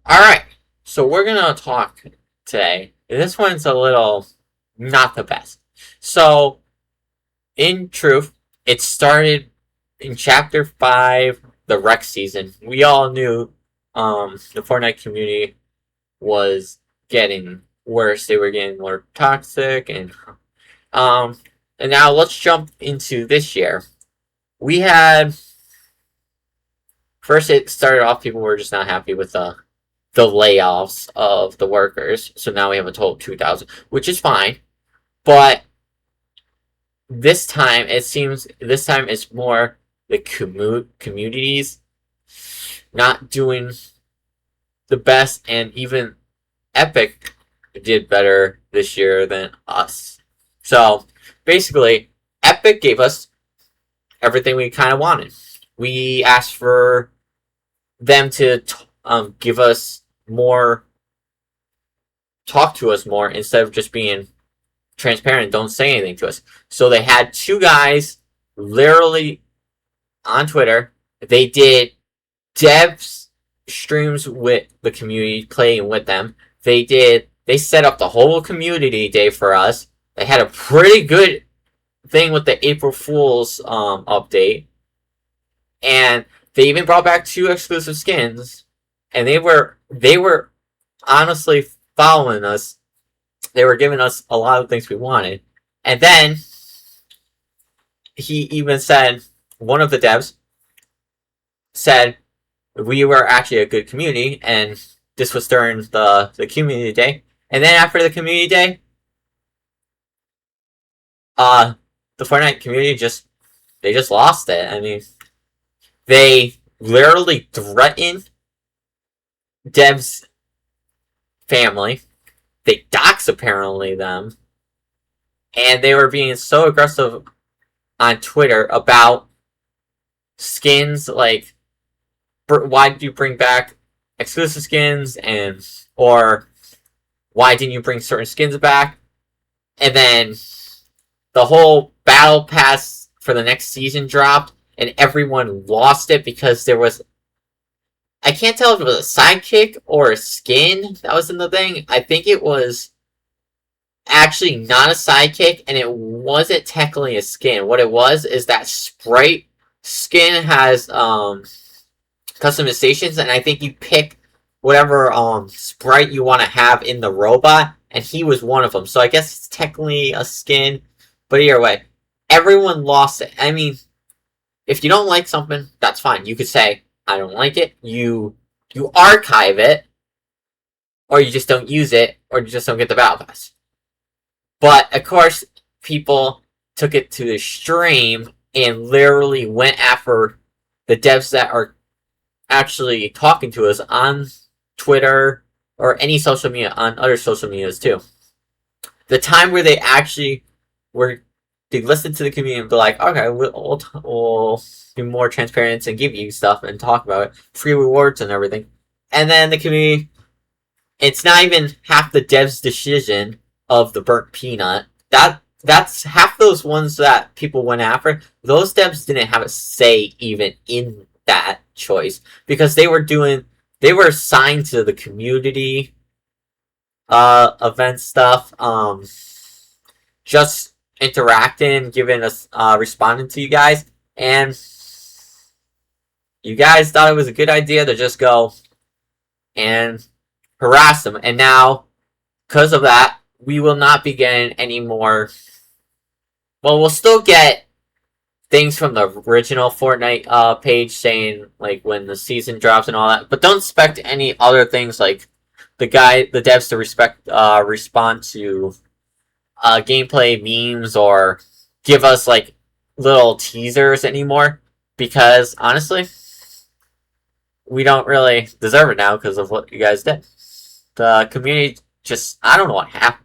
Alright, so we're gonna talk today. This one's a little not the best. So, in truth, it started in Chapter 5, the Rec season. We all knew the Fortnite community was getting worse. They were getting more toxic, um, and now let's jump into this year. We had first it started off, people were just not happy with the layoffs of the workers. So now we have a total of 2,000, which is fine. But this time, it seems this time it's more the communities not doing the best, and even Epic did better this year than us. So basically, Epic gave us everything we kind of wanted. We asked for them to give us more, talk to us more instead of just being transparent. Don't say anything to us. So they had two guys literally on Twitter. They did devs streams with the community, playing with them. They set up the whole community day for us. They had a pretty good thing with the April Fool's update, and they even brought back two exclusive skins. And they were honestly following us. They were giving us a lot of things we wanted. And then he even said, one of the devs said we were actually a good community, and this was during the community day. And then after the community day, uh, the Fortnite community just lost it. I mean, they literally threatened Dev's family. They dox apparently them, and they were being so aggressive on Twitter about skins. Like, why did you bring back exclusive skins, and or why didn't you bring certain skins back? And then the whole battle pass for the next season dropped, and everyone lost it because there was, I can't tell if it was a sidekick or a skin that was in the thing. I think it was actually not a sidekick, and it wasn't technically a skin. What it was is that Sprite skin has customizations, and I think you pick whatever Sprite you want to have in the robot, and he was one of them. So I guess it's technically a skin, but either way, everyone lost it. I mean, if you don't like something, that's fine. You could say, I don't like it. You archive it, or you just don't use it, or you just don't get the battle pass. But of course, people took it to the extreme and literally went after the devs that are actually talking to us on Twitter or any social media, on other social medias too. The time where they actually were, they listened to the community and be like, okay, we'll be more transparent and give you stuff and talk about it, free rewards and everything. And then the community, it's not even half the devs' decision of the burnt peanut. That's half those ones that people went after. Those devs didn't have a say even in that choice, because they were assigned to the community event stuff, just interacting, giving us responding to you guys, and you guys thought it was a good idea to just go and harass them. And now, because of that, we will not be getting any more. Well, we'll still get things from the original Fortnite page saying like when the season drops and all that, but don't expect any other things like the devs to respond to gameplay memes or give us like little teasers anymore, because honestly, we don't really deserve it now because of what you guys did. The community just, I don't know what happened.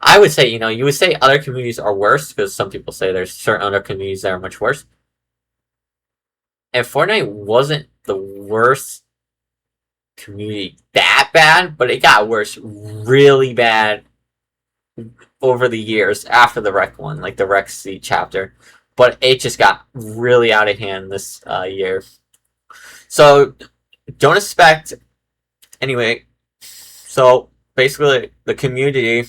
I would say, you would say other communities are worse, because some people say there's certain other communities that are much worse. And Fortnite wasn't the worst community that bad, but it got worse really bad over the years after the Rec one, like the Rec Seat chapter. But it just got really out of hand this year. So don't expect Anyway, so basically, the community,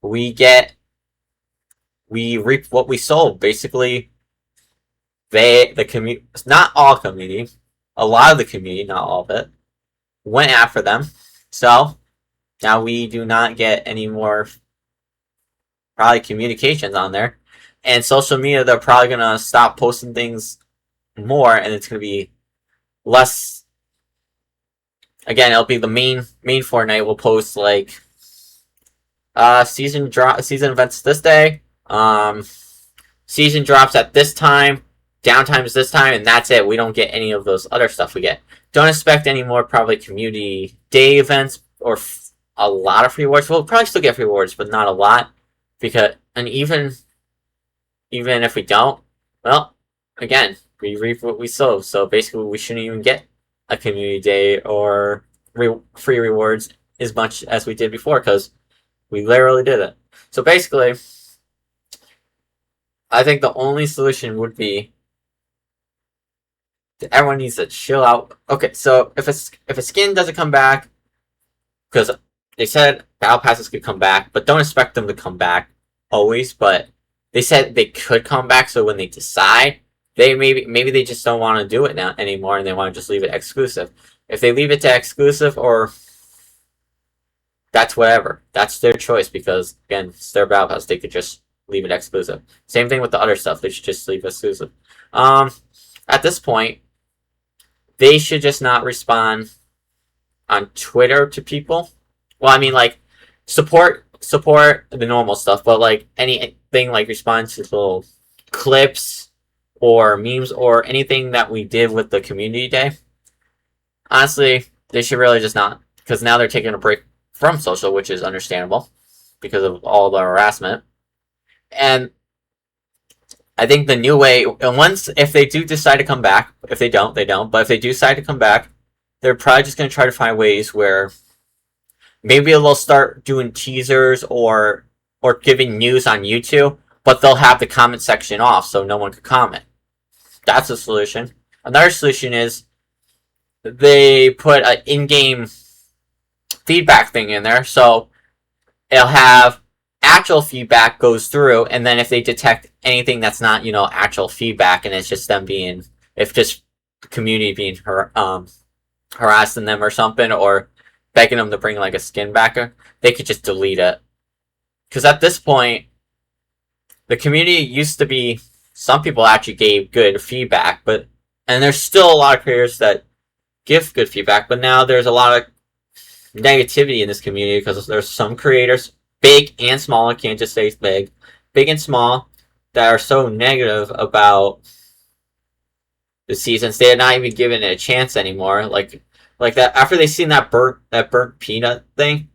we get, we reap what we sow. Basically, the community, not all community, a lot of the community, not all of it, went after them. So now we do not get any more probably communications on there. And social media, they're probably gonna stop posting things more, and it's gonna be less. Again, it'll be the main Fortnite will post like season events this day, season drops at this time, downtime is this time, and that's it. We don't get any of those other stuff we get. Don't expect any more probably community day events or a lot of free rewards. We'll probably still get free rewards, but not a lot, because and even if we don't, well, again, we reap what we sow. So basically, we shouldn't even get a community day or free rewards as much as we did before, because we literally did it. So basically, I think the only solution would be that everyone needs to chill out. Okay, so if a skin doesn't come back, because they said battle passes could come back, but don't expect them to come back always. But they said they could come back, so when they decide, they maybe they just don't want to do it now anymore, and they want to just leave it exclusive. If they leave it to exclusive, or that's whatever, that's their choice, because again, it's their battle pass. They could just leave it exclusive. Same thing with the other stuff. They should just leave it exclusive. At this point, they should just not respond on Twitter to people. Well, I mean, like, support the normal stuff, but like anything like respond to little clips or memes or anything that we did with the community day. Honestly, they should really just not, because now they're taking a break from social, which is understandable because of all the harassment. And I think the new way, and once, if they do decide to come back, if they don't, they don't, but if they do decide to come back, they're probably just going to try to find ways where maybe they'll start doing teasers or giving news on YouTube, but they'll have the comment section off so no one could comment. That's a solution. Another solution is they put an in-game feedback thing in there, so it'll have actual feedback goes through, and then if they detect anything that's not, actual feedback, and it's just them being, if just the community being harassing them or something, or begging them to bring like a skin back, they could just delete it. Because at this point, the community used to be, some people actually gave good feedback, and there's still a lot of creators that give good feedback, but now there's a lot of negativity in this community because there's some creators, big and small, I can't just say big and small, that are so negative about the seasons. They're not even giving it a chance anymore. Like that, after they seen that burnt peanut thing,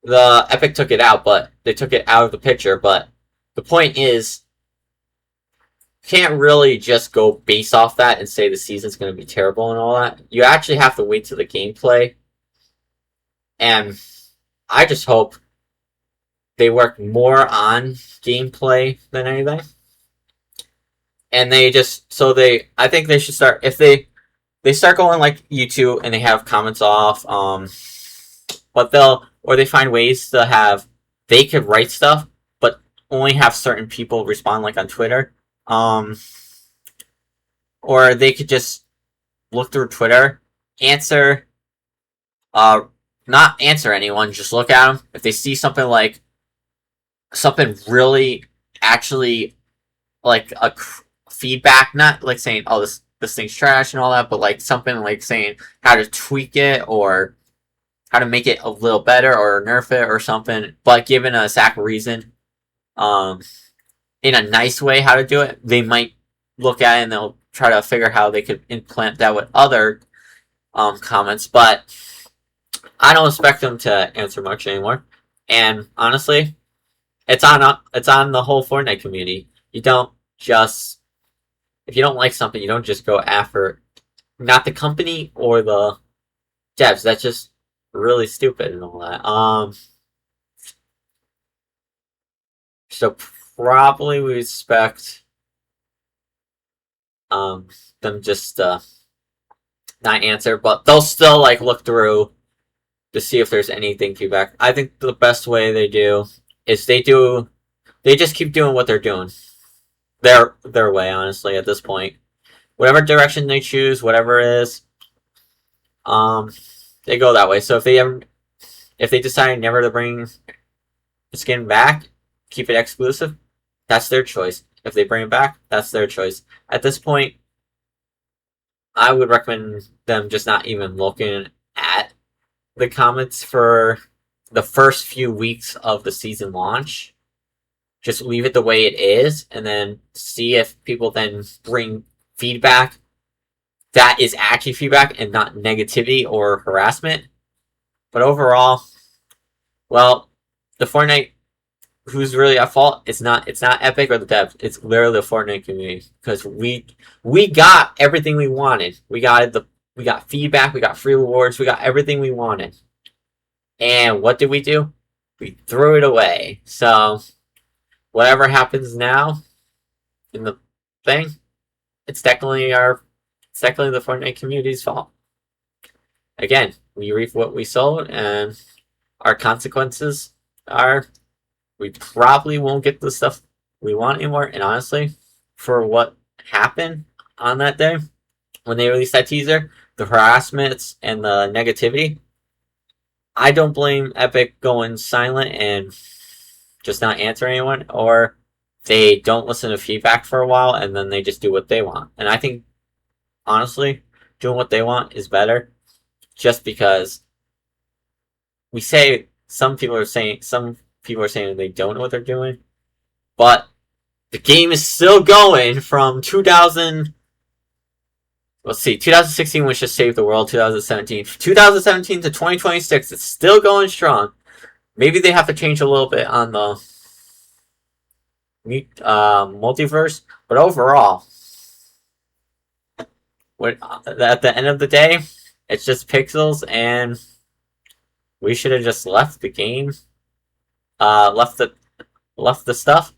the Epic took it out, but they took it out of the picture. But the point is, you can't really just go base off that and say the season's going to be terrible and all that. You actually have to wait till the gameplay. And I just hope they work more on gameplay than anything. And I think they should start, if they start going like YouTube and they have comments off, but they find ways to have, they could write stuff, but only have certain people respond, like on Twitter. Or they could just look through Twitter, not answer anyone, just look at them. If they see something really actually like a feedback, not like saying, oh, this thing's trash and all that, but like something like saying how to tweak it or how to make it a little better or nerf it or something, but given a exact reason, in a nice way how to do it, they might look at it and they'll try to figure how they could implant that with other comments, but I don't expect them to answer much anymore. And honestly, it's on the whole Fortnite community. You don't just, if you don't like something, you don't just go after not the company or the devs. That's just really stupid and all that. So probably we expect them just not answer, but they'll still like look through to see if there's anything feedback. I think the best way they do is they just keep doing what they're doing. Their way, honestly, at this point. Whatever direction they choose, whatever it is, um, they go that way. So if they decide never to bring the skin back, keep it exclusive, that's their choice. If they bring it back, that's their choice. At this point, I would recommend them just not even looking at the comments for the first few weeks of the season launch. Just leave it the way it is, and then see if people then bring feedback that is actually feedback and not negativity or harassment. But overall, well, the Fortnite, who's really at fault? It's not Epic or the devs. It's literally the Fortnite community, because we got everything we wanted. We got feedback. We got free rewards. We got everything we wanted. And what did we do? We threw it away. So whatever happens now in the thing, it's technically the Fortnite community's fault. Again, we reap what we sowed, and our consequences are we probably won't get the stuff we want anymore. And honestly, for what happened on that day when they released that teaser, the harassments and the negativity, I don't blame Epic going silent and just not answer anyone, or they don't listen to feedback for a while and then they just do what they want. And I think, honestly, doing what they want is better, just because we say some people are saying they don't know what they're doing, but the game is still going from 2000. Let's see, 2016 was just Save the World. 2017 to 2026, it's still going strong. Maybe they have to change a little bit on the multiverse, but overall, at the end of the day, it's just pixels, and we should have just left the game, left the stuff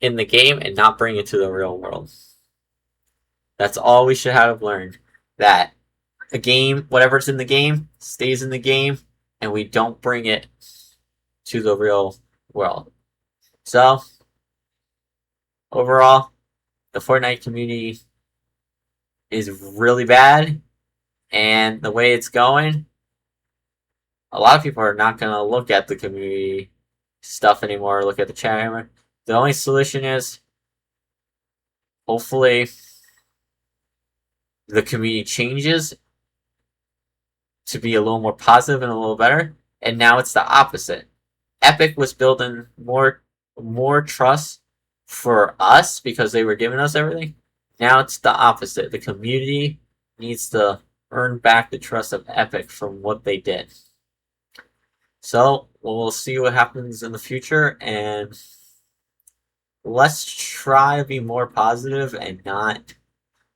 in the game, and not bring it to the real world. That's all we should have learned. That the game, whatever's in the game, stays in the game, and we don't bring it to the real world. So, overall, the Fortnite community is really bad, and the way it's going, a lot of people are not going to look at the community stuff anymore, look at the chat anymore. The only solution is, hopefully, the community changes to be a little more positive and a little better, and now it's the opposite. Epic was building more trust for us because they were giving us everything. Now it's the opposite. The community needs to earn back the trust of Epic from what they did. So we'll see what happens in the future, and let's try to be more positive and not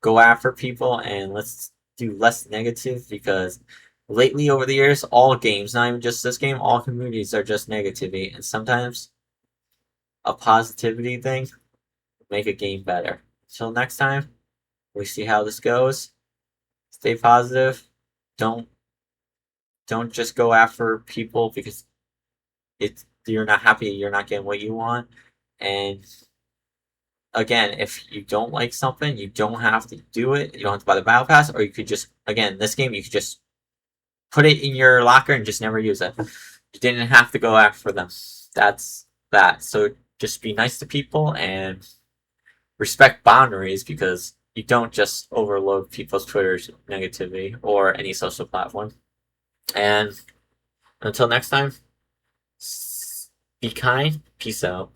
go after people, and let's do less negative, because lately over the years, all games, not even just this game, all communities are just negativity, and sometimes a positivity thing will make a game better. Until next time, we see how this goes. Stay positive. Don't just go after people because you're not happy, you're not getting what you want. And again, if you don't like something, you don't have to do it. You don't have to buy the battle pass, or you could just, again, this game, you could just put it in your locker and just never use it. You didn't have to go after them. That's that. So just be nice to people and respect boundaries, because you don't just overload people's Twitter's negativity or any social platform. And until next time, be kind. Peace out.